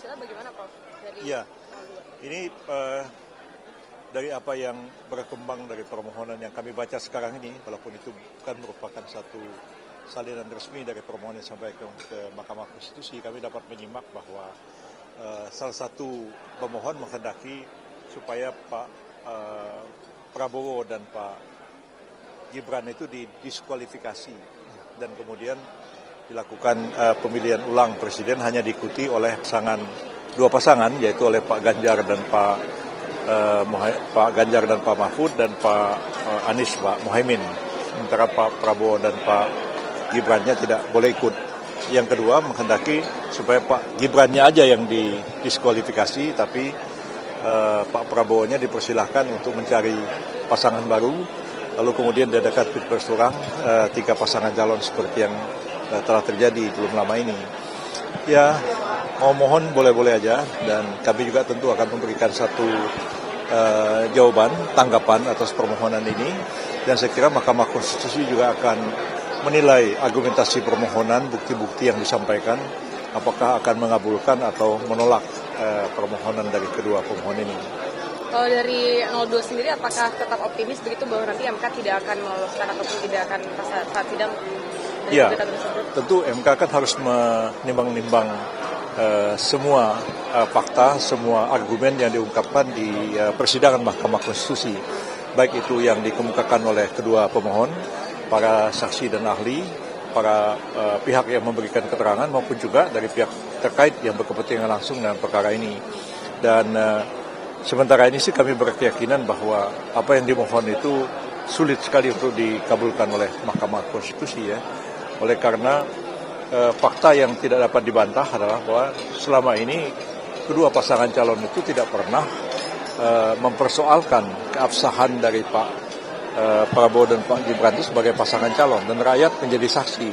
Pancasila bagaimana Prof? Iya, ini dari apa yang berkembang dari permohonan yang kami baca sekarang ini, walaupun itu bukan merupakan satu salinan resmi dari permohonan yang sampai ke Mahkamah Konstitusi, kami dapat menyimak bahwa salah satu pemohon menghendaki supaya Pak Prabowo dan Pak Gibran itu didiskualifikasi dan kemudian dilakukan pemilihan ulang presiden hanya diikuti oleh dua pasangan, yaitu oleh Pak Ganjar dan Pak Mahfud dan Pak Anies Pak Muhaimin. Sementara Pak Prabowo dan Pak Gibrannya tidak boleh ikut. Yang kedua menghendaki supaya Pak Gibrannya aja yang didiskualifikasi, tapi Pak Prabowo-nya dipersilahkan untuk mencari pasangan baru. Lalu kemudian diadakan pilpres ulang 3 pasangan calon seperti yang telah terjadi belum lama ini. Ya, mau mohon boleh-boleh aja, dan kami juga tentu akan memberikan satu jawaban, tanggapan atas permohonan ini, dan saya kira Mahkamah Konstitusi juga akan menilai argumentasi permohonan, bukti-bukti yang disampaikan, apakah akan mengabulkan atau menolak permohonan dari kedua pemohon ini. Kalau dari 02 sendiri, apakah tetap optimis begitu bahwa nanti MK tidak akan meloloskan ataupun tidak akan saat sidang dari gugatan tersebut? Tentu MK kan harus menimbang-nimbang semua fakta, semua argumen yang diungkapkan di persidangan Mahkamah Konstitusi, baik itu yang dikemukakan oleh kedua pemohon, para saksi dan ahli, para pihak yang memberikan keterangan, maupun juga dari pihak terkait yang berkepentingan langsung dengan perkara ini. Dan sementara ini sih kami berkeyakinan bahwa apa yang dimohon itu sulit sekali untuk dikabulkan oleh Mahkamah Konstitusi, ya. Oleh karena fakta yang tidak dapat dibantah adalah bahwa selama ini kedua pasangan calon itu tidak pernah mempersoalkan keabsahan dari Pak Prabowo dan Pak Gibran itu sebagai pasangan calon, dan rakyat menjadi saksi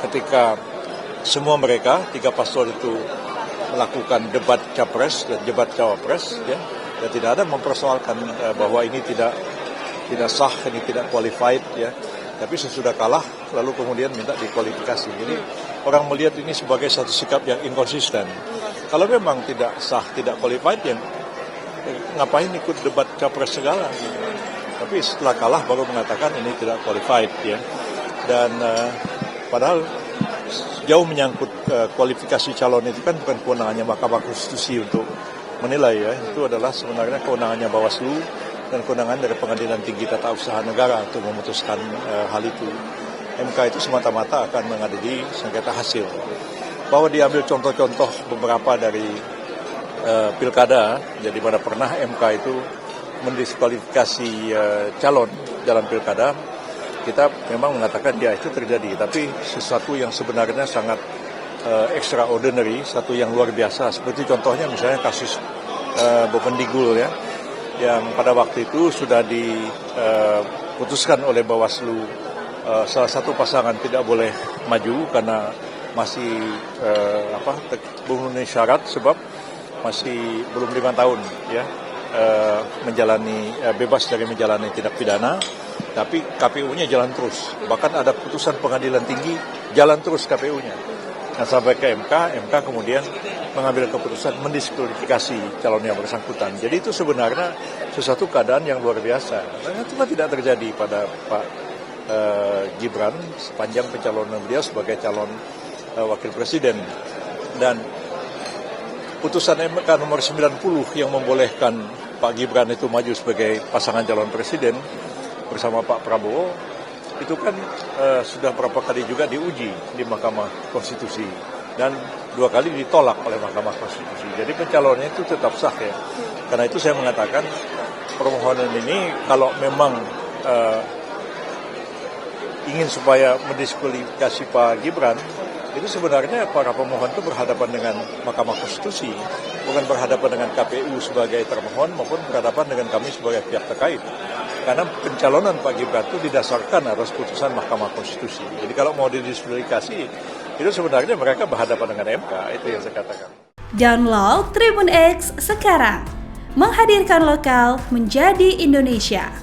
ketika semua mereka 3 paslon itu melakukan debat capres dan debat cawapres, ya, dan tidak ada mempersoalkan bahwa ini tidak sah, ini tidak qualified, ya. Tapi sesudah kalah lalu kemudian minta dikualifikasi. Jadi orang melihat ini sebagai satu sikap yang inkonsisten. Kalau memang tidak sah, tidak qualified, ya ngapain ikut debat capres segala, gitu. Tapi setelah kalah baru mengatakan ini tidak qualified, ya. Dan padahal jauh menyangkut kualifikasi calon itu kan bukan kewenangannya Mahkamah Konstitusi untuk menilai, ya. Itu adalah sebenarnya kewenangannya Bawaslu dan kewenangan dari Pengadilan Tinggi Tata Usaha Negara untuk memutuskan hal itu. MK itu semata-mata akan mengadili sengketa hasil. Bahwa diambil contoh-contoh beberapa dari pilkada, jadi mana pernah MK itu mendiskualifikasi calon dalam pilkada, kita memang mengatakan ya itu terjadi, tapi sesuatu yang sebenarnya sangat extraordinary, satu yang luar biasa. Seperti contohnya misalnya kasus Bovendigul, ya, yang pada waktu itu sudah diputuskan oleh Bawaslu salah satu pasangan tidak boleh maju karena masih memenuhi syarat, sebab masih belum 5 tahun, ya, menjalani bebas dari menjalani tindak pidana. Tapi KPU-nya jalan terus, bahkan ada putusan pengadilan tinggi jalan terus KPU-nya. Nah, sampai ke MK kemudian mengambil keputusan mendiskualifikasi calon yang bersangkutan. Jadi itu sebenarnya sesuatu keadaan yang luar biasa. Ternyata tidak terjadi pada Pak Gibran sepanjang pencalonan beliau sebagai calon wakil presiden. Dan putusan MK nomor 90 yang membolehkan Pak Gibran itu maju sebagai pasangan calon presiden bersama Pak Prabowo, itu kan sudah berapa kali juga diuji di Mahkamah Konstitusi dan 2 kali ditolak oleh Mahkamah Konstitusi. Jadi pencalonnya itu tetap sah, ya. Karena itu saya mengatakan permohonan ini kalau memang ingin supaya mendiskualifikasi Pak Gibran, itu sebenarnya para pemohon itu berhadapan dengan Mahkamah Konstitusi, bukan berhadapan dengan KPU sebagai termohon maupun berhadapan dengan kami sebagai pihak terkait. Karena pencalonan Pak Gibran itu didasarkan atas putusan Mahkamah Konstitusi. Jadi kalau mau didiskualifikasi, itu sebenarnya mereka berhadapan dengan MK, itu yang saya katakan. Download Tribun X sekarang, menghadirkan lokal menjadi Indonesia.